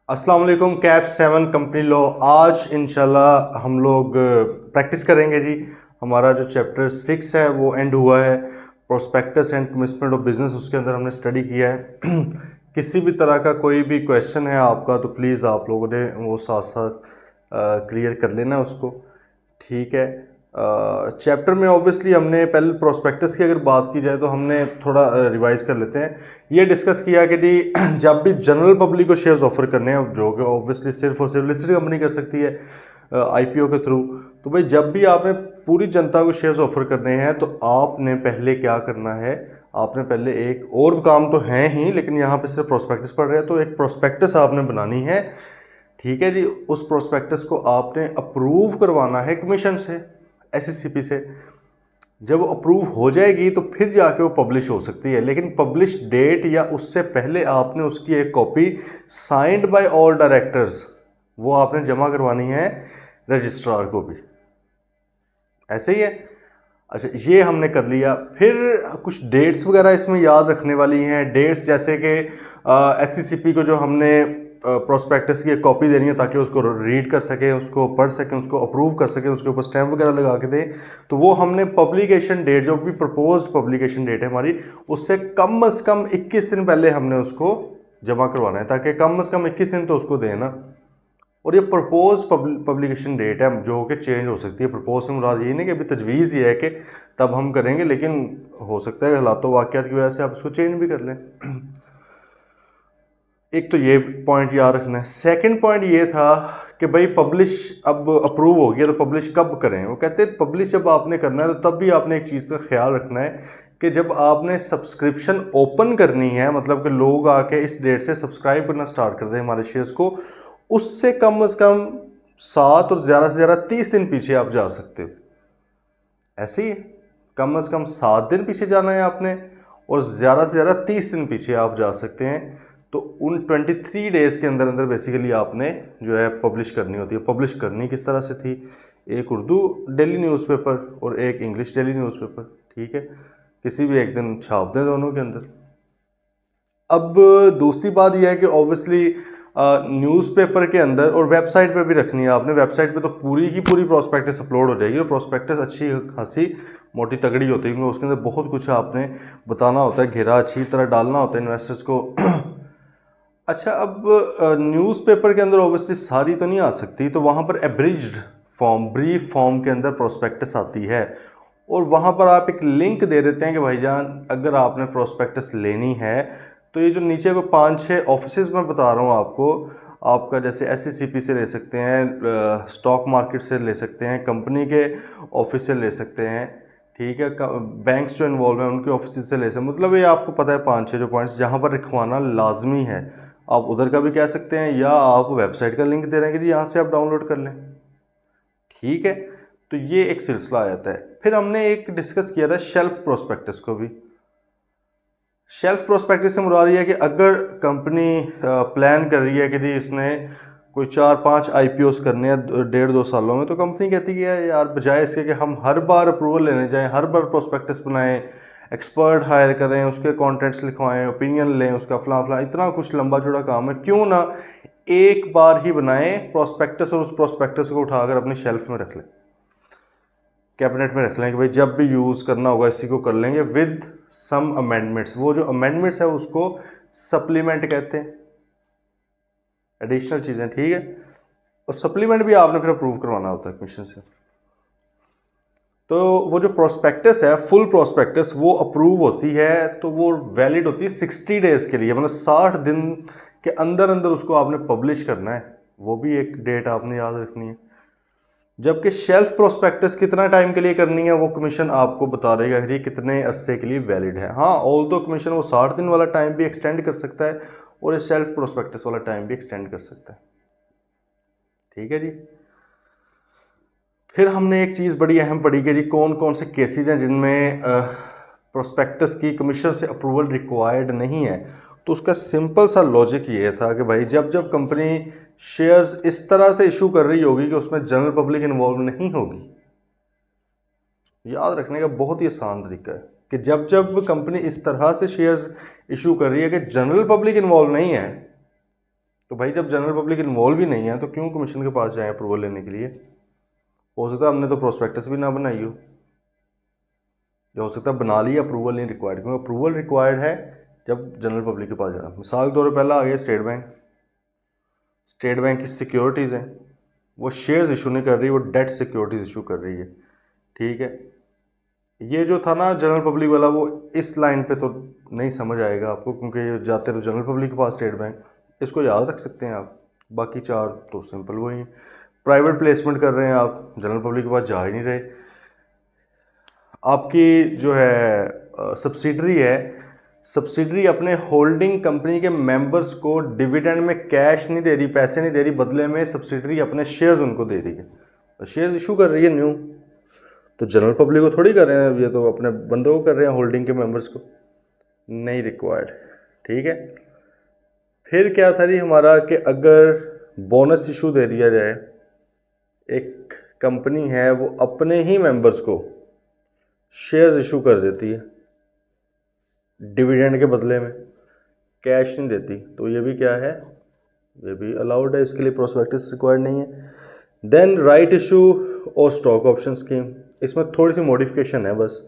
अस्सलाम वालेकुम। Kaif 7 company law आज इंशाल्लाह हम लोग प्रैक्टिस करेंगे जी। हमारा जो चैप्टर 6 है वो एंड हुआ है। Prospectus and commitment of business, उसके अंदर हमने स्टडी किया है। किसी भी तरह का कोई भी क्वेश्चन है आपका तो प्लीज़ आप लोगों ने वो साथ साथ क्लियर कर लेना उसको। ठीक है। चैप्टर में ऑब्वियसली हमने पहले प्रोस्पेक्टस की अगर बात की जाए तो हमने थोड़ा रिवाइज कर लेते हैं। ये डिस्कस किया कि जी जब भी जनरल पब्लिक को शेयर्स ऑफर करने हैं, जो कि ऑब्वियसली सिर्फ और सिर्फ लिस्टेड कंपनी कर सकती है आईपीओ के थ्रू, तो भाई जब भी आपने पूरी जनता को शेयर्स ऑफर करने हैं तो आपने पहले क्या करना है। आपने पहले एक और काम तो है ही, लेकिन यहाँ पे सिर्फ प्रोस्पेक्टस पढ़ रहे हैं तो एक प्रोस्पेक्टस आपने बनानी है। ठीक है जी। उस प्रोस्पेक्टस को आपने अप्रूव करवाना है कमीशन से, एससीसीपी से। जब वो अप्रूव हो जाएगी तो फिर जाके वो पब्लिश हो सकती है, लेकिन पब्लिश डेट या उससे पहले आपने उसकी एक copy signed by all directors वो आपने जमा करवानी है रजिस्ट्रार को भी। ऐसे ही है। अच्छा, ये हमने कर लिया। फिर कुछ डेट्स वगैरह इसमें याद रखने वाली हैं। डेट्स जैसे कि एससीसीपी को जो हमने प्रोस्पेक्टस की एक कॉपी देनी है ताकि उसको रीड कर सकें, उसको पढ़ सकें, उसको अप्रूव कर सकें, उसके ऊपर स्टैम्प वगैरह लगा के दें, तो वो हमने पब्लिकेशन डेट, जो भी प्रपोज्ड पब्लिकेशन डेट है हमारी, उससे कम से कम 21 दिन पहले हमने उसको जमा करवाना है, ताकि कम से कम 21 दिन तो उसको दें ना। और ये प्रपोज पब्लिकेशन डेट है जो कि चेंज हो सकती है। प्रपोज से मुराद ये नहीं कि अभी तजवीज़ ये है कि तब हम करेंगे, लेकिन हो सकता है हालात वाक़यात की वजह से आप इसको चेंज भी कर लें। एक तो ये पॉइंट याद रखना है। सेकंड पॉइंट ये था कि भाई पब्लिश अब अप्रूव हो गया तो पब्लिश कब करें। वो कहते हैं पब्लिश जब आपने करना है तो तब भी आपने एक चीज़ का ख्याल रखना है कि जब आपने सब्सक्रिप्शन ओपन करनी है, मतलब कि लोग आके इस डेट से सब्सक्राइब करना स्टार्ट कर दें हमारे शेयर्स को, उससे कम से कम 7 और ज़्यादा से ज़्यादा 30 दिन पीछे आप जा सकते हो। ऐसे ही है। कम से कम 7 दिन पीछे जाना है आपने, और ज़्यादा से ज़्यादा 30 दिन पीछे आप जा सकते हैं। तो उन 23 डेज़ के अंदर अंदर बेसिकली आपने जो है पब्लिश करनी होती है। पब्लिश करनी किस तरह से थी, एक उर्दू डेली न्यूज़पेपर और एक इंग्लिश डेली न्यूज़पेपर। ठीक है, किसी भी एक दिन छाप दें दोनों के अंदर। अब दूसरी बात यह है कि ऑब्वियसली न्यूज़पेपर के अंदर और वेबसाइट पे भी रखनी है आपने। वेबसाइट पे तो पूरी की पूरी प्रोस्पेक्टस अपलोड हो जाएगी, और प्रोस्पेक्टस अच्छी खासी मोटी तगड़ी होती है, क्योंकि उसके अंदर बहुत कुछ आपने बताना होता है, घेरा अच्छी तरह डालना होता है इन्वेस्टर्स को। अच्छा, अब न्यूज़पेपर के अंदर ऑब्वियसली सारी तो नहीं आ सकती, तो वहाँ पर एब्रिज्ड फॉर्म, ब्रीफ फॉर्म के अंदर प्रोस्पेक्टस आती है, और वहाँ पर आप एक लिंक दे देते हैं कि भाईजान अगर आपने प्रोस्पेक्टस लेनी है तो ये जो नीचे को 5-6 ऑफिसेज मैं बता रहा हूँ आपको, आपका जैसे एससीसीपी से ले सकते हैं, स्टॉक मार्केट से ले सकते हैं, कंपनी के ऑफिस से ले सकते हैं। ठीक है, बैंक्स जो इन्वॉल्व हैं उनके ऑफिस से ले सकते हैं। मतलब ये आपको पता है 5-6 जो पॉइंट्स जहाँ पर लिखवाना लाजमी है। आप उधर का भी कह सकते हैं, या आप वेबसाइट का लिंक दे रहे हैं कि जी यहाँ से आप डाउनलोड कर लें। ठीक है, तो ये एक सिलसिला आ जाता है। फिर हमने एक डिस्कस किया था शेल्फ प्रोस्पेक्टस को भी। शेल्फ प्रोस्पेक्टस से मुराद ये है कि अगर कंपनी प्लान कर रही है कि जी इसने कोई 4-5 आईपीओस करने हैं 1.5-2 सालों में, तो कंपनी कहती है यार बजाय इसके कि हम हर बार अप्रूवल लेने जाएं, हर बार प्रोस्पेक्टस बनाएं, एक्सपर्ट हायर करें, उसके कॉन्टेंट्स लिखवाएं, ओपिनियन लें उसका, फला फला, इतना कुछ लंबा चौड़ा काम है, क्यों ना एक बार ही बनाएं प्रोस्पेक्टस और उस प्रोस्पेक्टस को उठाकर अपनी शेल्फ में रख लें, कैबिनेट में रख लें कि भाई जब भी यूज़ करना होगा इसी को कर लेंगे विद सम अमेंडमेंट्स। वो जो अमेंडमेंट्स है उसको सप्लीमेंट कहते हैं, एडिशनल चीज़ें। ठीक है, और सप्लीमेंट भी आपने फिर अप्रूव करवाना होता है कमीशन से। तो वो जो प्रोस्पेक्टस है, फुल प्रोस्पेक्टस, वो अप्रूव होती है तो वो वैलिड होती है 60 डेज़ के लिए, मतलब 60 दिन के अंदर अंदर उसको आपने पब्लिश करना है। वो भी एक डेट आपने याद रखनी है। जबकि शेल्फ प्रोस्पेक्टस कितना टाइम के लिए करनी है वो कमीशन आपको बता देगा कि कितने अरसे के लिए वैलिड है। हाँ, ऑल दो कमीशन वो 60 दिन वाला टाइम भी एक्सटेंड कर सकता है और ये सेल्फ प्रोस्पेक्टस वाला टाइम भी एक्सटेंड कर सकता है। ठीक है जी। फिर हमने एक चीज़ बड़ी अहम पढ़ी कि जी कौन कौन से केसेस हैं जिनमें प्रोस्पेक्टस की कमीशन से अप्रूवल रिक्वायर्ड नहीं है। तो उसका सिंपल सा लॉजिक ये था कि भाई जब जब कंपनी शेयर्स इस तरह से इशू कर रही होगी कि उसमें जनरल पब्लिक इन्वॉल्व नहीं होगी, याद रखने का बहुत ही आसान तरीका है कि जब जब कंपनी इस तरह से शेयर्स इशू कर रही है कि जनरल पब्लिक इन्वॉल्व नहीं है, तो भाई जब जनरल पब्लिक इन्वॉल्व ही नहीं है तो क्यों कमीशन के पास जाएं अप्रूवल लेने के लिए? हो सकता है हमने तो प्रोस्पेक्टस भी ना बनाई हो, या हो सकता है बना ली, अप्रूवल नहीं रिक्वायर्ड, क्योंकि अप्रूवल रिक्वायर्ड है जब जनरल पब्लिक के पास जाना। मिसाल के तौर पर पहला आ गया स्टेट बैंक। स्टेट बैंक की सिक्योरिटीज़ हैं, वो शेयर्स इशू नहीं कर रही, वो डेट सिक्योरिटीज़ इशू कर रही है, ठीक है। ये जो था ना जनरल पब्लिक वाला, वो इस लाइन पे तो नहीं समझ आएगा आपको, क्योंकि ये जाते तो जनरल पब्लिक के पास स्टेट बैंक, इसको याद रख सकते हैं आप। बाकी चार तो सिंपल वही हैं। प्राइवेट प्लेसमेंट कर रहे हैं आप, जनरल पब्लिक के पास जा ही नहीं रहे। आपकी जो है सब्सिडरी है, सब्सिडरी अपने होल्डिंग कंपनी के मेंबर्स को डिविडेंड में कैश नहीं दे रही, पैसे नहीं दे रही, बदले में सब्सिडरी अपने शेयर्स उनको दे रही है, तो शेयर्स इशू कर रही है न्यू। तो जनरल पब्लिक को थोड़ी कर रहे हैं, ये तो अपने बंदों को कर रहे हैं, होल्डिंग के मेंबर्स को। नहीं रिक्वायर्ड, ठीक है। फिर क्या था जी हमारा कि अगर बोनस इशू दे दिया जाए, एक कंपनी है वो अपने ही मेंबर्स को शेयर्स इशू कर देती है डिविडेंड के बदले में, कैश नहीं देती, तो ये भी क्या है, ये भी अलाउड है, इसके लिए प्रोस्पेक्टस रिक्वायर्ड नहीं है। देन राइट इशू और स्टॉक ऑप्शन स्कीम, इसमें थोड़ी सी मॉडिफिकेशन है बस।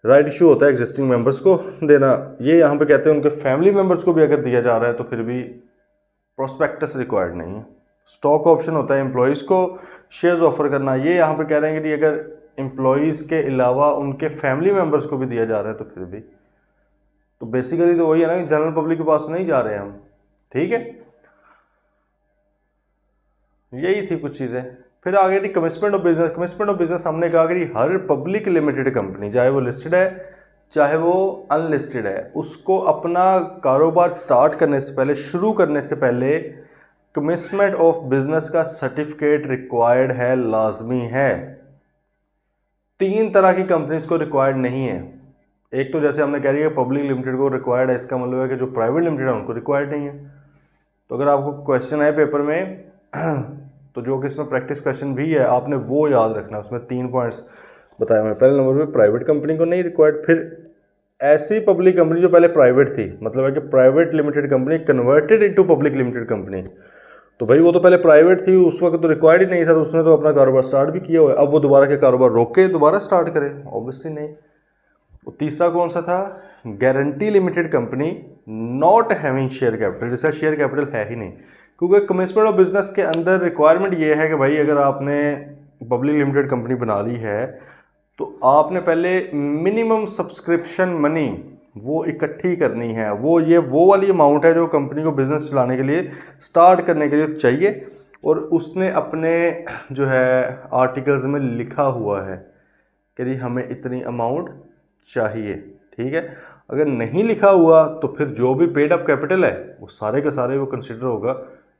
राइट इशू होता है एग्जिस्टिंग मेंबर्स को देना, ये यहाँ पे कहते हैं उनके फैमिली मेंबर्स को भी अगर दिया जा रहा है तो फिर भी प्रोस्पेक्टस रिक्वायर्ड नहीं है। स्टॉक ऑप्शन होता है एम्प्लॉयज़ को शेयर्स ऑफर करना, ये यहाँ पे कह रहे हैं कि अगर एम्प्लॉयज़ के अलावा उनके फैमिली मेंबर्स को भी दिया जा रहा है तो फिर भी, तो बेसिकली तो वही है ना कि जनरल पब्लिक के पास तो नहीं जा रहे हैं हम, ठीक है। यही थी कुछ चीज़ें। फिर आ गई थी commitment of business. Commitment of business हमने कहा कि हर पब्लिक लिमिटेड कंपनी, चाहे वो लिस्टेड है चाहे वो अनलिस्टेड है, उसको अपना कारोबार स्टार्ट करने से पहले, शुरू करने से पहले कमिटमेंट ऑफ बिजनेस का सर्टिफिकेट रिक्वायर्ड है, लाजमी है। 3 तरह की कंपनीज को रिक्वायर्ड नहीं है। एक तो जैसे हमने कह रही है पब्लिक लिमिटेड को रिक्वायर्ड है, इसका मतलब है कि जो प्राइवेट लिमिटेड है उनको रिक्वायर्ड नहीं है। तो अगर आपको क्वेश्चन है पेपर में तो जो कि इसमें प्रैक्टिस क्वेश्चन भी है, आपने वो याद रखना है। उसमें 3 पॉइंट्स बताए हुए। पहले नंबर पे प्राइवेट कंपनी को नहीं रिक्वायर्ड, फिर ऐसी पब्लिक कंपनी जो पहले प्राइवेट थी, मतलब है कि private limited company converted into public limited company, तो भाई वो तो पहले प्राइवेट थी, उस वक्त तो रिक्वायर्ड ही नहीं था, उसने तो अपना कारोबार स्टार्ट भी किया हुआ है, अब वो दोबारा के कारोबार रोक के दोबारा स्टार्ट करे? ऑब्वियसली नहीं। तो तीसरा कौन सा था? Guarantee limited company not having share capital, जिसका शेयर कैपिटल है ही नहीं। क्योंकि कमिटमेंट ऑफ बिजनेस के अंदर रिक्वायरमेंट ये है कि भाई अगर आपने पब्लिक लिमिटेड कंपनी बना ली है तो आपने पहले मिनिमम सब्सक्रिप्शन मनी वो इकट्ठी करनी है। वो वाली अमाउंट है जो कंपनी को बिज़नेस चलाने के लिए, स्टार्ट करने के लिए चाहिए, और उसने अपने जो है आर्टिकल्स में लिखा हुआ है कि हमें इतनी अमाउंट चाहिए, ठीक है। अगर नहीं लिखा हुआ तो फिर जो भी पेड अप कैपिटल है वो सारे का सारे वो कंसिडर होगा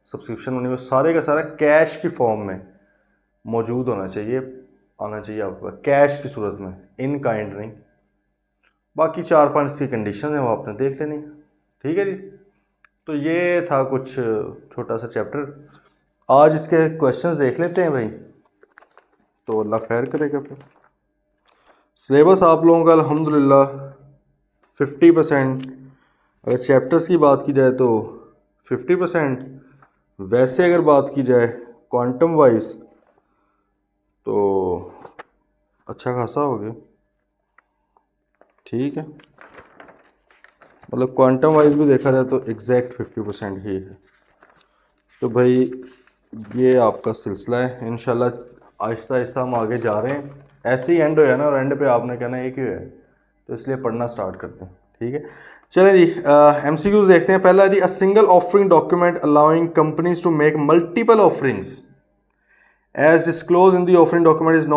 सब्सक्रिप्शन मनी, वो सारे का सारा कैश की फॉर्म में मौजूद होना चाहिए, आना चाहिए आपका कैश की सूरत में, इन काइंड नहीं। बाकी 4-5 की कंडीशन है वो आपने देख लेनी, ठीक है जी। तो ये था कुछ छोटा सा चैप्टर। आज इसके क्वेश्चंस देख लेते हैं भाई, तो अल्लाह खैर करेगा। फिर सिलेबस आप लोगों का अल्हम्दुलिल्लाह 50%, अगर चैप्टर्स की बात की जाए तो 50%, वैसे अगर बात की जाए क्वांटम वाइज तो अच्छा खासा हो गया, ठीक है। मतलब क्वांटम वाइज भी देखा जाए तो एग्जैक्ट 50% ही है। तो भाई ये आपका सिलसिला है, इंशाल्लाह आहिस्ता आहिस्ता हम आगे जा रहे हैं। ऐसे ही एंड हो ना, और एंड पे आपने कहना एक ही है, तो इसलिए पढ़ना स्टार्ट करते हैं, ठीक है। चलें जी, MCQs देखते हैं। पहला जी, a single offering document allowing companies to make multiple offerings as disclose in the offering document is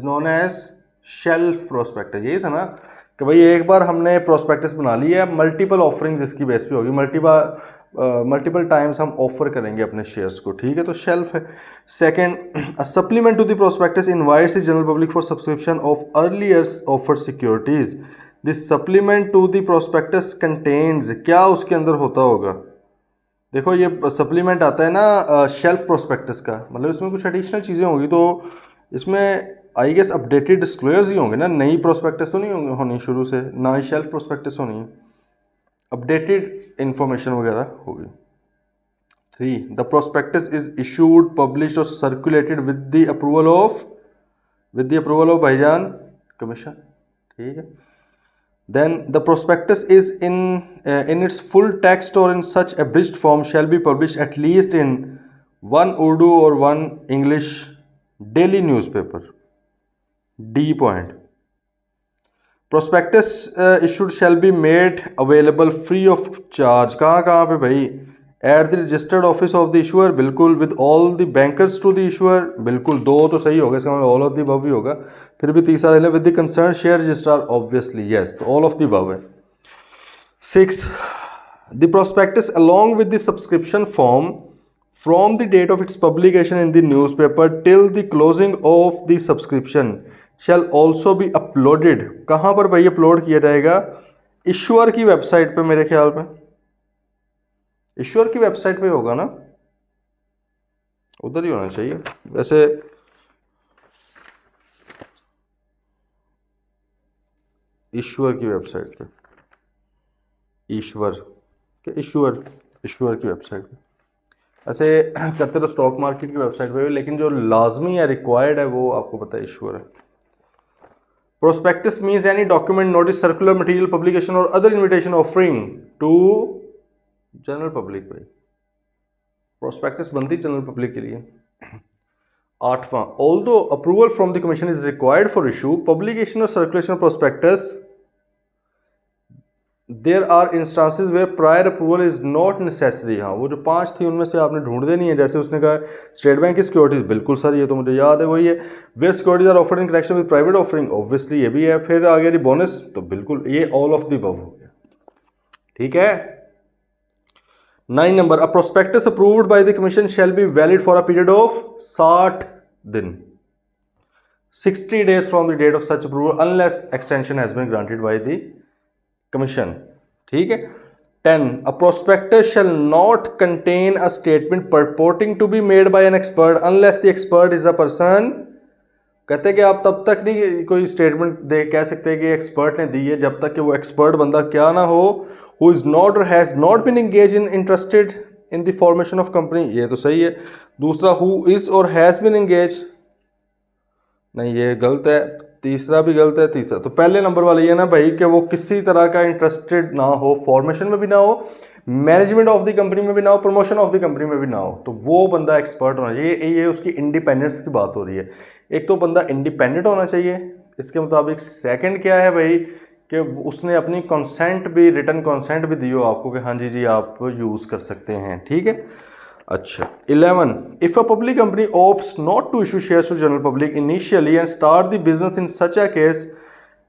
known as shelf prospectus. यही था ना कि भाई एक बार हमने प्रोस्पेक्टस बना लिया है, मल्टीपल ऑफरिंग्स इसकी बेस पे होगी, मल्टीपल टाइम्स हम ऑफर करेंगे अपने शेयर्स को, ठीक है, तो शेल्फ है। Second, a supplement to the prospectus invites the general public for subscription of earlier offer securities. This supplement to the prospectus contains, क्या उसके अंदर होता होगा? देखो ये सप्लीमेंट आता है ना शेल्फ प्रोस्पेक्टस का, मतलब इसमें कुछ एडिशनल चीज़ें होंगी, तो इसमें आई गेस अपडेटेड डिस्क्लोजर्स ही होंगे ना, नई प्रोस्पेक्टस तो नहीं होनी शुरू से, ना ही शेल्फ प्रोस्पेक्टस होनी है, अपडेटेड इंफॉर्मेशन वगैरह होगी। 3 the prospectus is issued publish और circulated with the approval of भाईजान कमीशन, ठीक है। Then the prospectus is in its full text or in such abridged form shall be published at least in one Urdu or one English daily newspaper. D point. Prospectus issued shall be made available free of charge. कहाँ पे भाई? At the registered office of the issuer, बिल्कुल, with all the bankers to the issuer, बिल्कुल, दो तो सही होगा, इसका मतलब all of the above भी होगा, फिर भी तीसरा ले लें, with the concerned share registrar, obviously, yes, तो all of the above है। 6 the prospectus along with the subscription form from the date of its publication in the newspaper till the closing of the subscription shall also be uploaded। कहाँ पर भाई upload किया जाएगा? Issuer की website पे, मेरे ख्याल में ईश्वर की वेबसाइट पे होगा ना, उधर ही होना चाहिए वैसे। ईश्वर की वेबसाइट पे, ईश्वर की वेबसाइट पे, ऐसे करते तो स्टॉक मार्केट की वेबसाइट पे, लेकिन जो लाजमी है, रिक्वायर्ड है, वो आपको पता है ईश्वर है। Prospectus means any document, notice, circular material, publication और other invitation offering to general public. भाई प्रोस्पेक्टस बनती जनरल पब्लिक के लिए। 8वां although approval from the commission is required for issue, publication और circulation of prospectus there are instances where prior approval is not necessary. हाँ, वो जो 5 थी उनमें से आपने ढूंढ देनी है। जैसे उसने कहा स्टेट बैंक की सिक्योरिटीज, बिल्कुल सर, ये तो मुझे याद है, वही है। Where securities are offered in connection with private offering, obviously ये भी है। फिर आ गया बोनस, तो बिल्कुल ये ऑल ऑफ द अबव हो गया, ठीक है। 9 नंबर, a prospectus approved by the commission shall be valid for a period of 60 दिन, 60 days from the date of such approval unless extension has been granted by the commission, ठीक है। 10 a prospectus shall not contain a statement purporting to be made by an expert unless the expert is a person. कहते हैं कि आप तब तक नहीं कोई स्टेटमेंट दे कह सकते हैं कि एक्सपर्ट ने दी है, जब तक कि वो एक्सपर्ट बंदा क्या ना हो, who is not or has not been engaged in interested in the formation of company, ये तो सही है। दूसरा who is or has been engaged, नहीं ये गलत है। तीसरा भी गलत है। तीसरा तो पहले नंबर वाला ये ना भाई कि वो किसी तरह का इंटरेस्टेड ना हो, फॉर्मेशन में भी ना हो, मैनेजमेंट ऑफ द कंपनी में भी ना हो, प्रमोशन ऑफ द कंपनी में भी ना हो, तो वो बंदा एक्सपर्ट होना चाहिए। ये उसकी इंडिपेंडेंस की बात हो रही है। एक तो बंदा इंडिपेंडेंट होना चाहिए इसके मुताबिक। सेकंड क्या है भाई कि उसने अपनी कंसेंट भी, रिटर्न कंसेंट भी दी हो आपको कि हाँ जी जी आप यूज़ कर सकते हैं, ठीक है। अच्छा 11 if a public company opts not to issue shares to general public initially and start the business in such a case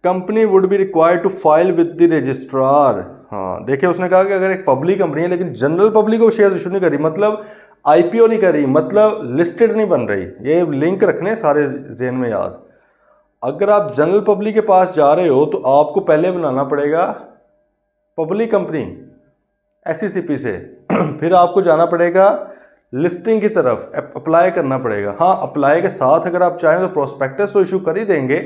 company would be required to file with the registrar. हाँ देखिए, उसने कहा कि अगर एक पब्लिक कंपनी है लेकिन general public को शेयर इशू नहीं कर रही, मतलब आईपीओ नहीं कर रही, मतलब लिस्टेड नहीं बन रही, ये लिंक रखने सारे जेन में याद। अगर आप जनरल पब्लिक के पास जा रहे हो तो आपको पहले बनाना पड़ेगा पब्लिक कंपनी एसईसीपी से, फिर आपको जाना पड़ेगा लिस्टिंग की तरफ, अप्लाई करना पड़ेगा। हाँ, अप्लाई के साथ अगर आप चाहें तो प्रोस्पेक्टस तो इशू कर ही देंगे,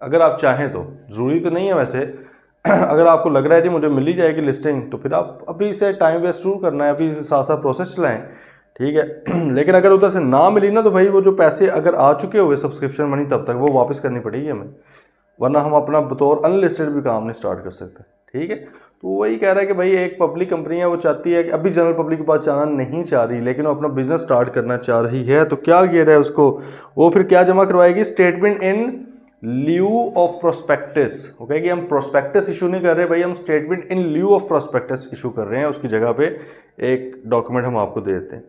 अगर आप चाहें तो, ज़रूरी तो नहीं है वैसे। अगर आपको लग रहा है कि मुझे मिल ही जाएगी लिस्टिंग, तो फिर आप अभी से टाइम वेस्ट शुरू करना है, अभी साथ साथ प्रोसेस चलाएं, ठीक है। लेकिन अगर उधर से ना मिली ना, तो भाई वो जो पैसे अगर आ चुके हुए सब्सक्रिप्शन मनी, तब तक वो वापस करनी पड़ेगी हमें, वरना हम अपना बतौर अनलिस्टेड भी काम नहीं स्टार्ट कर सकते, ठीक है। तो वही कह रहा है कि भाई एक पब्लिक कंपनी है, वो चाहती है कि अभी जनरल पब्लिक के पास जाना नहीं चाह रही, लेकिन वो अपना बिजनेस स्टार्ट करना चाह रही है, तो क्या किया जाए उसको, वो फिर क्या जमा करवाएगी, statement in lieu of prospectus. वो कहेगी हम प्रोस्पेक्टस इशू नहीं कर रहे भाई, हम statement in lieu of prospectus issue कर रहे हैं, उसकी जगह पे एक डॉक्यूमेंट हम आपको दे देते हैं।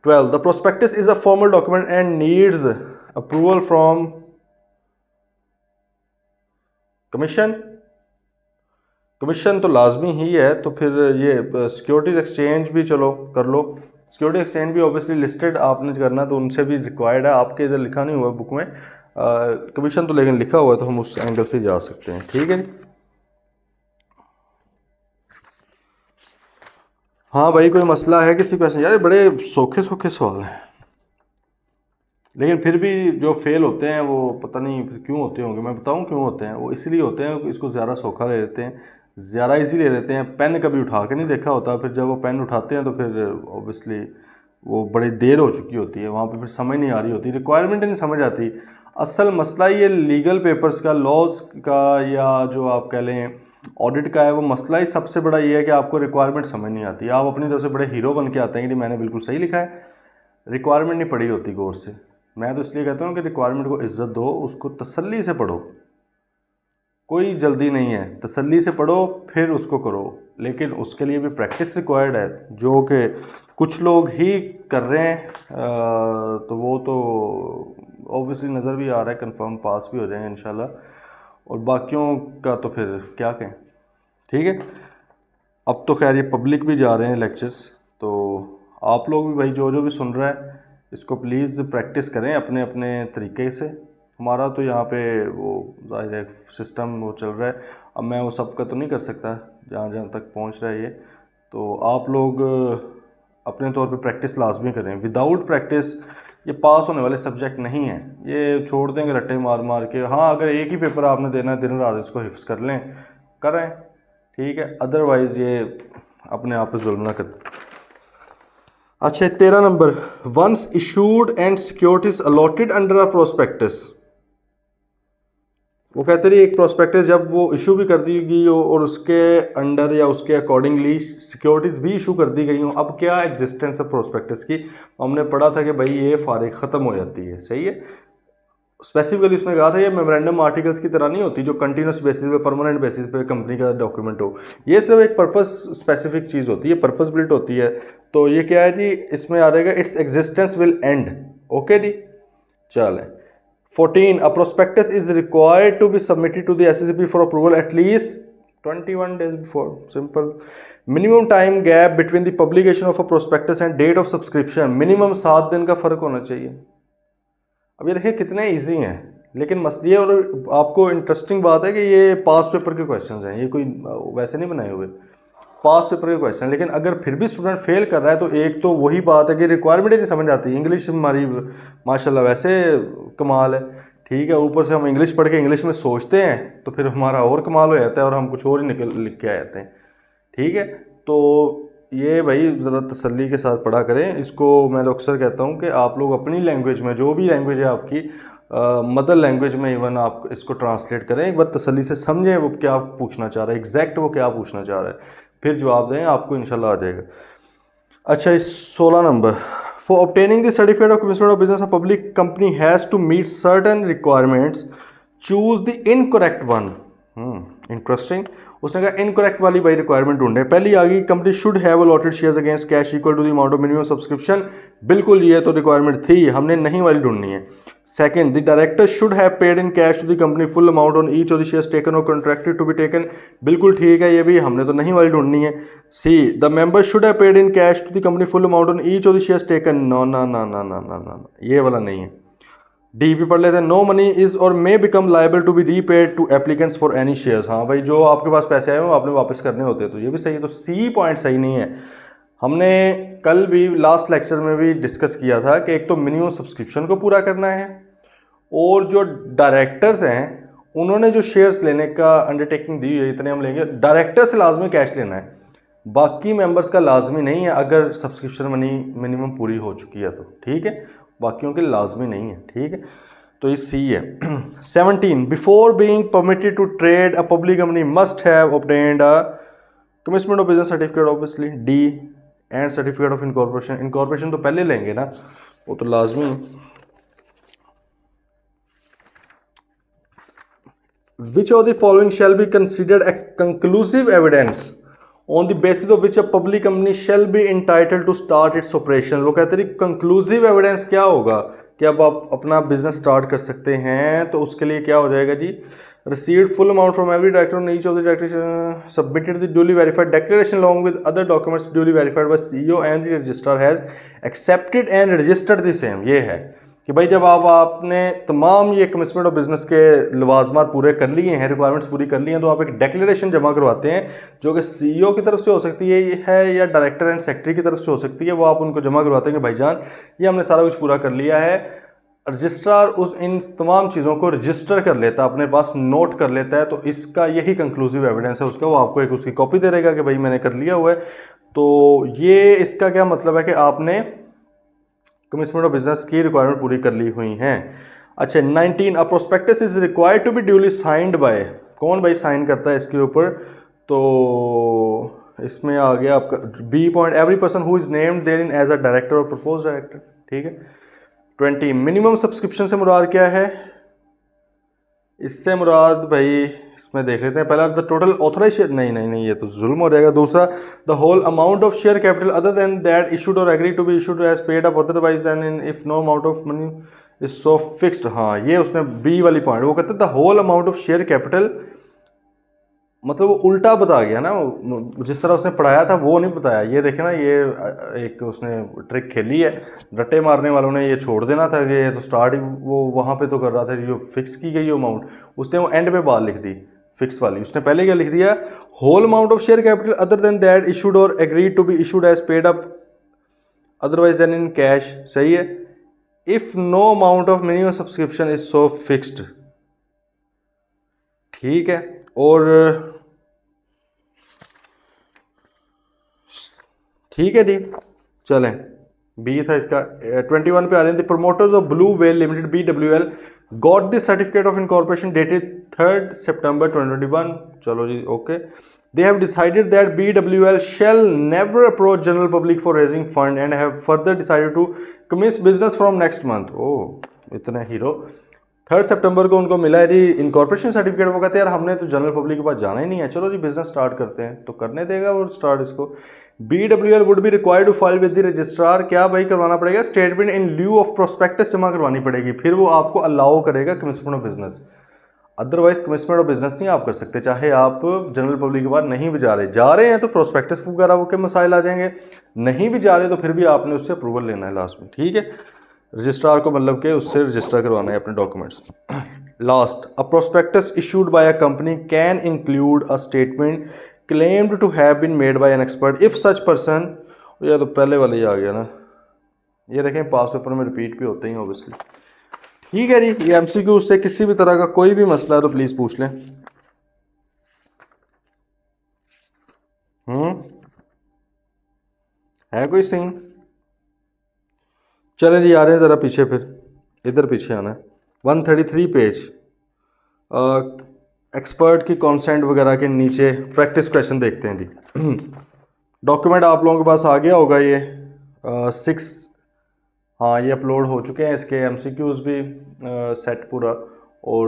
12 the prospectus is a formal document and needs approval from commission. Commission तो लाजमी ही है, तो फिर ये सिक्योरिटीज एक्सचेंज भी चलो कर लो, सिक्योरिटी एक्सचेंज भी ऑब्वियसली लिस्टेड आपने करना, तो उनसे भी रिक्वायर्ड है। आपके इधर लिखा नहीं हुआ बुक में कमीशन, तो लेकिन लिखा हुआ है, तो हम उस एंगल से जा सकते हैं, ठीक है। हाँ भाई, कोई मसला है किसी क्वेश्चन? यार बड़े सोखे सोखे सवाल हैं, लेकिन फिर भी जो फेल होते हैं वो पता नहीं फिर क्यों होते होंगे। मैं बताऊं क्यों होते हैं वो? इसलिए होते हैं कि इसको ज़्यादा सोखा ले लेते हैं, ज़्यादा इजी ले लेते हैं। पेन कभी उठा के नहीं देखा होता, फिर जब वो पेन उठाते हैं तो फिर ऑब्वियसली वो बड़ी देर हो चुकी होती है, वहाँ पे फिर समझ नहीं आ रही होती, रिक्वायरमेंट नहीं समझ आती। असल मसला ये लीगल पेपर्स का, लॉज का, या जो आप कह लें ऑडिट का है, वो मसला ही सबसे बड़ा ये है कि आपको रिक्वायरमेंट समझ नहीं आती। आप अपनी तरफ से बड़े हीरो बन के आते हैं कि मैंने बिल्कुल सही लिखा है, रिक्वायरमेंट नहीं पढ़ी होती गौर से। मैं तो इसलिए कहता हूँ कि रिक्वायरमेंट को इज्जत दो, उसको तसल्ली से पढ़ो, कोई जल्दी नहीं है, तसल्ली से पढ़ो फिर उसको करो। लेकिन उसके लिए भी प्रैक्टिस रिक्वायर्ड है, जो कि कुछ लोग ही कर रहे हैं। तो वो तो ऑब्वियसली नज़र भी आ रहा है, कंफर्म पास भी हो जाएंगे इंशाल्लाह, और बाकियों का तो फिर क्या कहें। ठीक है, अब तो खैर ये पब्लिक भी जा रहे हैं लेक्चर्स, तो आप लोग भी भाई जो जो भी सुन रहा है इसको प्लीज़ प्रैक्टिस करें अपने अपने तरीके से। हमारा तो यहाँ पे वो ज़ाहिर है सिस्टम वो चल रहा है, अब मैं वो सब का तो नहीं कर सकता जहाँ जहाँ तक पहुँच रहा है ये। तो आप लोग अपने तौर पे प्रैक्टिस लाजमी करें। विदाउट प्रैक्टिस ये पास होने वाले सब्जेक्ट नहीं है, ये छोड़ देंगे रट्टे मार मार के। हाँ, अगर एक ही पेपर आपने देना है, दिन रात इसको हिफ्स कर लें, करें, ठीक है, अदरवाइज़ ये अपने आप पे जुल्म ना करें। अच्छा, 13 number, once issued and securities allotted under a prospectus. वो कहते रही एक प्रोस्पेक्टस जब वो इशू भी कर दी गई हो और उसके अंडर या उसके अकॉर्डिंगली सिक्योरिटीज़ भी इशू कर दी गई हो, अब क्या एग्जिस्टेंस है प्रोस्पेक्टस की। हमने पढ़ा था कि भाई ये फारिग ख़त्म हो जाती है, सही है। स्पेसिफिकली उसने कहा था ये मेमोरेंडम आर्टिकल्स की तरह नहीं होती जो कंटिन्यूस बेसिस पे, परमानेंट बेसिस पे कंपनी का डॉक्यूमेंट हो। ये सिर्फ एक पर्पस स्पेसिफिक चीज़ होती है, पर्पस बिल्ट होती है। तो ये क्या है जी, इसमें आ रहेगा its existence will end. Okay जी, चलें। 14, a prospectus is required to be submitted to the SECP for approval at least 21 days before. Simple. Minimum time gap between the publication of a prospectus and date of subscription. Minimum 7 दिन का फ़र्क होना चाहिए। अब ये देखिए कितने easy हैं, लेकिन मसले और आपको इंटरेस्टिंग बात है कि ये पास पेपर के क्वेश्चंस हैं, ये कोई वैसे नहीं बनाए हुए, पास पेपर के क्वेश्चन। लेकिन अगर फिर भी स्टूडेंट फेल कर रहा है तो एक तो वही बात है कि रिक्वायरमेंट ही नहीं समझ आती। इंग्लिश हमारी माशाल्लाह वैसे कमाल है, ठीक है, ऊपर से हम इंग्लिश पढ़ के इंग्लिश में सोचते हैं तो फिर हमारा और कमाल हो जाता है और हम कुछ और ही लिख के आ जाते हैं। ठीक है, तो ये भाई ज़रा तसल्ली के साथ पढ़ा करें इसको। मैं तो अक्सर कहता हूँ कि आप लोग अपनी लैंग्वेज में, जो भी लैंग्वेज है आपकी मदर लैंग्वेज में, इवन आप इसको ट्रांसलेट करें, एक बार तसल्ली से समझें वो क्या पूछना चाह रहा है, एग्जैक्ट वो क्या पूछना चाह रहा है, फिर जवाब दें, आपको इंशाल्लाह आ जाएगा। अच्छा, इस 16 number, for obtaining the certificate of commissioner of business a public company has to meet certain requirements, choose the incorrect one. Interesting, उसने कहा इनकरेक्ट वाली भाई रिक्वायरमेंट ढूंढे। पहली आ गई, company should have allotted shares against cash equal to the amount of minimum subscription. बिल्कुल, ये तो रिक्वायरमेंट थी, हमने नहीं वाली ढूंढनी है। Second, the director should have paid in cash to the company full amount on each of the shares taken और कॉन्ट्रैक्टेड टू बी टेकन। बिल्कुल ठीक है, ये भी हमने तो नहीं वाली ढूंढनी है। सी, the member should have paid in cash to the company full amount on each of the shares taken. No ना ना ना ना ना ना, ये वाला नहीं है। डी भी पढ़ लेते हैं, नो मनी इज और may become liable to be repaid to applicants for any shares. हाँ भाई, जो आपके पास पैसे आए हो आपने वापस करने होते हैं, तो ये भी सही है। तो सी पॉइंट सही नहीं है। हमने कल भी लास्ट लेक्चर में भी डिस्कस किया था कि एक तो मिनिमम सब्सक्रिप्शन को पूरा करना है, और जो डायरेक्टर्स हैं उन्होंने जो शेयर्स लेने का अंडरटेकिंग दी है, इतने हम लेंगे, डायरेक्टर से लाजमी कैश लेना है, बाकी मेंबर्स का लाजमी नहीं है। अगर सब्सक्रिप्शन मनी मिनिमम पूरी हो चुकी है तो ठीक है, बाकियों के लाजमी नहीं है। ठीक है, तो ये सी है। 17, before being permitted to trade a public company must have obtained a commitment of business certificate, obviously D, and certificate of incorporation. Incorporation तो पहले लेंगे ना, वो तो लाजमी। Which of the following shall be considered a conclusive evidence on the basis of which a public company shall be entitled to start its operation? वो कहते हैं कंक्लूसिव एविडेंस क्या होगा कि अब आप अपना बिजनेस स्टार्ट कर सकते हैं, तो उसके लिए क्या हो जाएगा जी, received full amount from every director on each of the directors, submitted the duly verified declaration along with other documents duly verified by CEO and the registrar has accepted and registered the same। ये है कि भाई जब आपने तमाम ये commitment of business के लवाजमात पूरे कर लिए हैं, रिक्वायरमेंट्स पूरी कर ली हैं, तो आप एक डेक्लेरेशन जमा करवाते हैं जो कि सीईओ की तरफ से हो सकती है या डायरेक्टर एंड सेक्रेटरी की तरफ से हो सकती है। वो आप उनको जमा करवाते हैं कि भाईजान ये हमने सारा कुछ पूरा कर लिया है, रजिस्ट्रार उस इन तमाम चीज़ों को रजिस्टर कर लेता है, अपने पास नोट कर लेता है, तो इसका यही कंक्लूसिव एविडेंस है उसका। वो आपको एक उसकी कॉपी दे देगा कि भाई मैंने कर लिया हुआ है। तो ये इसका क्या मतलब है कि आपने कमिटमेंट ऑफ बिजनेस की रिक्वायरमेंट पूरी कर ली हुई हैं। अच्छा 19, a prospectus is required to be duly signed by, कौन भाई साइन करता है इसके ऊपर? तो इसमें आ गया आपका B point, every person who is named therein as a director और प्रपोज डायरेक्टर। ठीक है। 20, मिनिमम सब्सक्रिप्शन से मुराद क्या है? इससे मुराद भाई इसमें देख लेते हैं पहला, द टोटल ऑथराइज शेयर, नहीं ये तो जुल्म हो जाएगा। दूसरा, the whole amount of share capital other than that issued और agree to be issued as paid up otherwise and in if no amount of money is so fixed. हाँ ये उसने बी वाली पॉइंट, वो कहते हैं the whole amount of share capital, मतलब वो उल्टा बता गया ना, जिस तरह उसने पढ़ाया था वो नहीं बताया। ये देखे ना, ये एक उसने ट्रिक खेली है, रट्टे मारने वालों ने ये छोड़ देना था कि ये तो स्टार्ट वो वहाँ पे तो कर रहा था जो फिक्स की गई अमाउंट, उसने वो एंड पे बात लिख दी फिक्स वाली। उसने पहले क्या लिख दिया, whole amount of share capital other than that issued और agree to be issued as paid up otherwise then in cash. सही है। If no amount of minimum subscription is so fixed. ठीक है। और ठीक है जी, चलें बी था इसका। 21 पे आ रहे हैं, the promoters of blue whale limited BWL got the certificate of incorporation dated 3 September 2021। चलो जी okay. They have decided that BWL shall never approach general public for raising fund and have further decided to commence business from next month। ओह इतने hero. 3 सितंबर को उनको मिला है जी incorporation certificate. वो कहते हैं यार हमने तो जनरल पब्लिक के पास जाना ही नहीं है, चलो जी बिजनेस स्टार्ट करते हैं। तो करने देगा वो स्टार्ट इसको। BWL would be required to file with the registrar, क्या भाई करवाना पड़ेगा? Statement in lieu of prospectus जमा करवानी पड़ेगी, फिर वो आपको अलाउ करेगा commitment of business. Otherwise commitment of business नहीं आप कर सकते, चाहे आप जनरल पब्लिक के बाद नहीं भी जा रहे हैं तो प्रोस्पेक्टस वगैरह वो के मसाइल आ जाएंगे, नहीं भी जा रहे तो फिर भी आपने उससे अप्रूवल लेना है लास्ट में। ठीक है। रजिस्ट्रार को मतलब कि उससे रजिस्टर करवाना है अपने documents. Last, a prospectus issued by a company can include a statement claimed to have been made by an expert if such person। ये तो पहले वाले ही आ गया ना, ये देखें पास पेपर में रिपीट भी होते ही ऑब्वियसली। ठीक है जी, ये MCQ उससे किसी भी तरह का कोई भी मसला है तो प्लीज पूछ लें। है कोई सीन? चलें जी आ रहे हैं ज़रा पीछे, फिर इधर पीछे आना है। 133 पेज, एक्सपर्ट की कॉन्सेंट वगैरह के नीचे प्रैक्टिस क्वेश्चन देखते हैं जी। डॉक्यूमेंट आप लोगों के पास आ गया होगा ये 6, हाँ ये अपलोड हो चुके हैं, इसके MCQs भी सेट पूरा और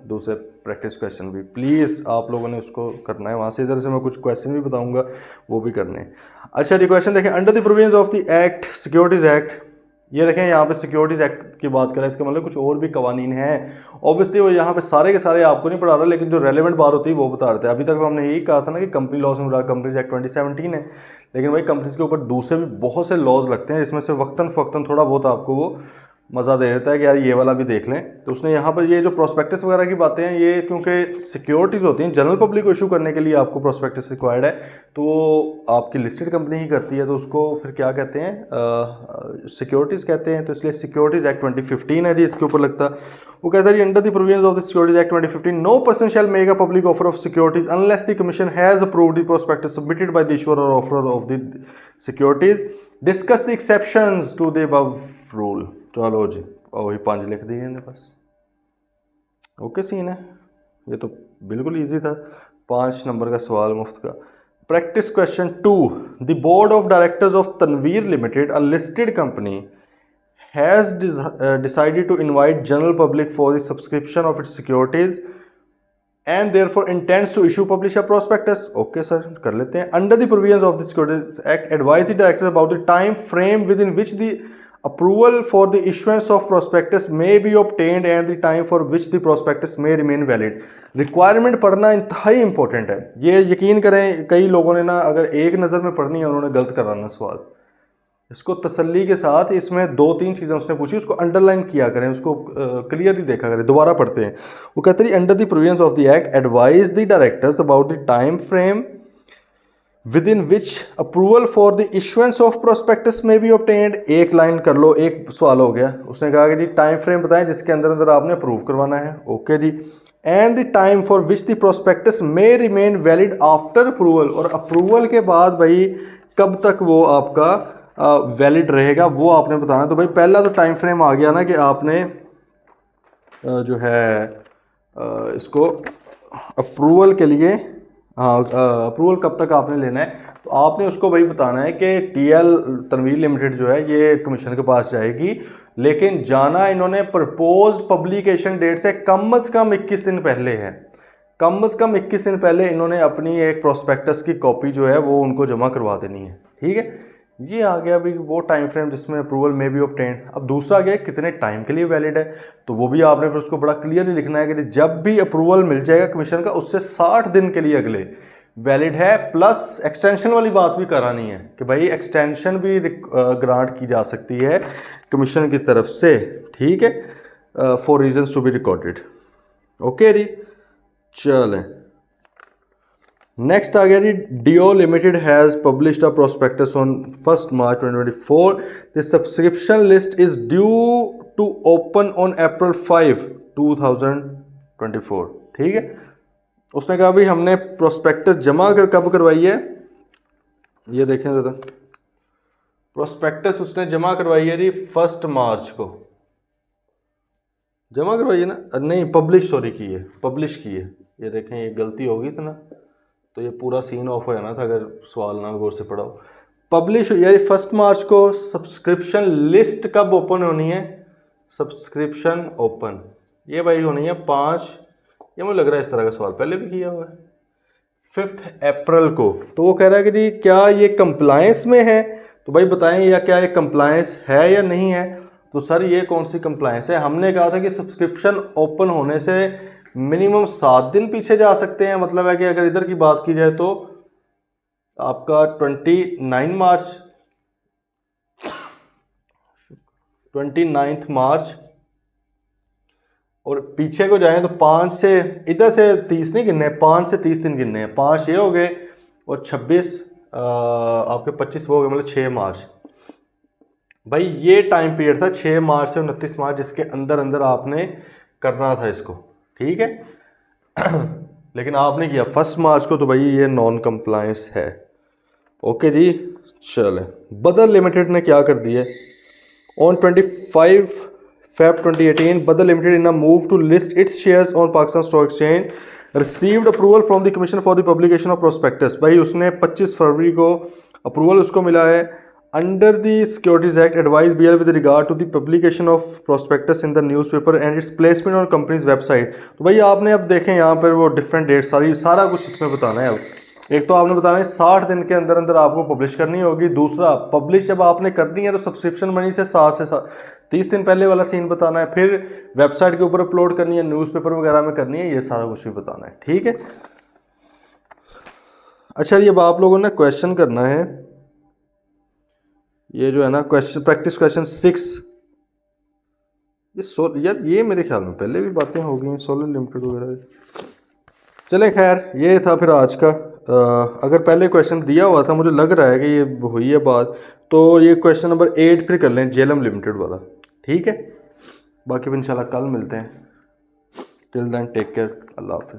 दूसरे प्रैक्टिस क्वेश्चन भी। प्लीज़ आप लोगों ने उसको करना है वहाँ से, इधर से मैं कुछ क्वेश्चन भी बताऊंगा वो भी करने हैं। अच्छा जी क्वेश्चन देखें, under the provisions of the act securities act, ये देखें यहाँ पे सिक्योरिटीज़ एक्ट की बात करें, इसका मतलब कुछ और भी कवानीन हैं। ऑब्वियसली वो यहाँ पे सारे के सारे आपको नहीं पढ़ा रहा, लेकिन जो रेलेवेंट बात होती है वो बता रहे थे। अभी तक हमने यही कहा था ना कि कंपनी लॉ से कंपनीज एक्ट 2017 है, लेकिन भाई कंपनीज के ऊपर दूसरे भी बहुत से लॉज लगते हैं, इसमें से वक्तन फ़क्तन थोड़ा बहुत आपको वो मज़ा दे देता है कि यार ये वाला भी देख लें। तो उसने यहाँ पर ये जो प्रोस्पेक्टस वगैरह की बातें हैं, ये क्योंकि सिक्योरिटीज़ होती हैं, जनरल पब्लिक को इशू करने के लिए आपको प्रोस्पेक्टस रिक्वायर्ड है, तो आपकी लिस्टेड कंपनी ही करती है, तो उसको फिर क्या कहते हैं, सिक्योरिटीज़ कहते हैं। तो इसलिए सिक्योरिटीज़ एक्ट 2015 है जी इसके ऊपर लगता। वो कहता है under the provisions of the securities act 2015 no person shall make a public offer of securities unless the commission has approved the prospectus submitted by the issuer और offerer of the securities, discuss the exceptions to the above rule. चलो जी वही 5 लिख दिए इन्हें बस। Okay scene है, ये तो बिल्कुल इजी था। 5 नंबर का सवाल मुफ्त का। Practice question 2, the board of directors of Tanveer limited a listed company has decided to invite general public for the subscription of its securities and therefore intends to issue publish a prospectus। okay sir कर लेते हैं। under the provisions of the Securities Act advise the directors about the time frame within which the approval for the issuance of prospectus may be obtained and the time for which the prospectus may remain valid। Requirement पढ़ना इंतहाई important है, ये यकीन करें कई लोगों ने ना अगर एक नज़र में पढ़नी है उन्होंने गलत कराना सवाल। इसको तसल्ली के साथ, इसमें 2-3 चीज़ें उसने पूछी, उसको अंडरलाइन किया करें, उसको क्लियरली देखा करें। दोबारा पढ़ते हैं। वो कहते हैं under the provisions of the act advise the directors about the time frame with in which approval for the issuance of prospectus में बी ऑब्टेन्ड। एक लाइन कर लो, एक सवाल हो गया। उसने कहा कि जी टाइम फ्रेम बताएं जिसके अंदर अंदर आपने अप्रूव करवाना है। ओके जी। And the time for which the prospectus may remain valid after approval, और अप्रूवल के बाद भाई कब तक वो आपका वैलिड रहेगा वो आपने बताना। तो भाई पहला तो टाइम फ्रेम आ गया ना कि आपने जो है इसको अप्रूवल के लिए, हाँ अप्रूवल कब तक आपने लेना है, तो आपने उसको भाई बताना है कि टीएल तनवीर लिमिटेड जो है ये कमीशन के पास जाएगी, लेकिन जाना इन्होंने प्रपोज पब्लिकेशन डेट से कम 21 दिन पहले है। कम 21 दिन पहले इन्होंने अपनी एक प्रोस्पेक्टस की कॉपी जो है वो उनको जमा करवा देनी है। ठीक है, ये आ गया अभी वो टाइम फ्रेम जिसमें अप्रूवल में भी ऑब्टेन्ड। अब दूसरा आ गया कितने टाइम के लिए वैलिड है, तो वो भी आपने फिर उसको बड़ा क्लियरली लिखना है कि जब भी अप्रूवल मिल जाएगा कमीशन का उससे 60 दिन के लिए अगले वैलिड है। प्लस एक्सटेंशन वाली बात भी करानी है कि भाई एक्सटेंशन भी ग्रांट की जा सकती है कमीशन की तरफ से। ठीक है, for reasons to be recorded. Okay जी, चलें नेक्स्ट आ गया जी। DO limited has published a prospectus on 1 March 2024। The subscription list is due to open on April 5, 2024। ठीक है, उसने कहा भाई हमने प्रोस्पेक्टस जमा कर कब करवाई है, ये देखें ज़रा। प्रोस्पेक्टस उसने जमा करवाई है जी 1 March को जमा करवाई है ना, नहीं पब्लिश सॉरी की है, पब्लिश की है। ये देखें ये गलती होगी तो ना, तो ये पूरा सीन ऑफ हो जाना था अगर सवाल ना गौर से पढ़ा हो। पब्लिश यानी 1 March को। सब्सक्रिप्शन लिस्ट कब ओपन होनी है, सब्सक्रिप्शन ओपन ये भाई होनी है 5, ये मुझे लग रहा है इस तरह का सवाल पहले भी किया हुआ है, 5 April को। तो वो कह रहा है कि जी क्या ये कंप्लायंस में है, तो भाई बताएं या क्या ये कंप्लायंस है या नहीं है। तो सर ये कौन सी कंप्लायंस है, हमने कहा था कि सब्सक्रिप्शन ओपन होने से मिनिमम 7 दिन पीछे जा सकते हैं। मतलब है कि अगर इधर की बात की जाए तो आपका 29 मार्च और पीछे को जाएं तो 5 से, इधर से 30 नहीं गिनने, 5 से 30 दिन गिनने हैं। 5 ये हो गए और 26 आपके 25 वो हो गए, मतलब 6 मार्च। भाई ये टाइम पीरियड था 6 मार्च से 29 मार्च जिसके अंदर अंदर आपने करना था इसको। ठीक है लेकिन आपने किया 1 March को, तो भाई ये नॉन कंप्लायंस है। ओके जी, चले बदर लिमिटेड ने क्या कर दिया, on 25 Feb 2018 Badar limited in a move to list its shares on Pakistan stock exchange received approval from the commission for the publication of prospectus. भाई उसने 25 फरवरी को अप्रूवल उसको मिला है under the securities act advice BL with regard to the publication of prospectus in the newspaper and its placement on companies website. तो भाई आपने अब देखें यहाँ पर वो डिफरेंट डेट सारा कुछ इसमें बताना है। अब एक तो आपने बताना है 60 दिन के अंदर अंदर आपको पब्लिश करनी होगी। दूसरा पब्लिश जब आपने करनी है तो सब्सक्रिप्शन मनी से 7 से 30 दिन पहले वाला सीन बताना है, फिर वेबसाइट के ऊपर अपलोड करनी है, न्यूज़पेपर वगैरह में करनी है, ये सारा कुछ भी बताना है। ठीक है, अच्छा ये अब आप लोगों ने क्वेश्चन करना है, ये जो है ना क्वेश्चन प्रैक्टिस क्वेश्चन 6। यार ये मेरे ख्याल में पहले भी बातें हो गई सोलर लिमिटेड वगैरह। चले खैर ये था फिर आज का। अगर पहले क्वेश्चन दिया हुआ था, मुझे लग रहा है कि ये हुई है बात, तो ये क्वेश्चन नंबर 8 फिर कर लें जेलम लिमिटेड वाला। ठीक है, बाकी फिर इंशाल्लाह कल मिलते हैं। टिल देन टेक केयर, अल्लाह हाफिज़।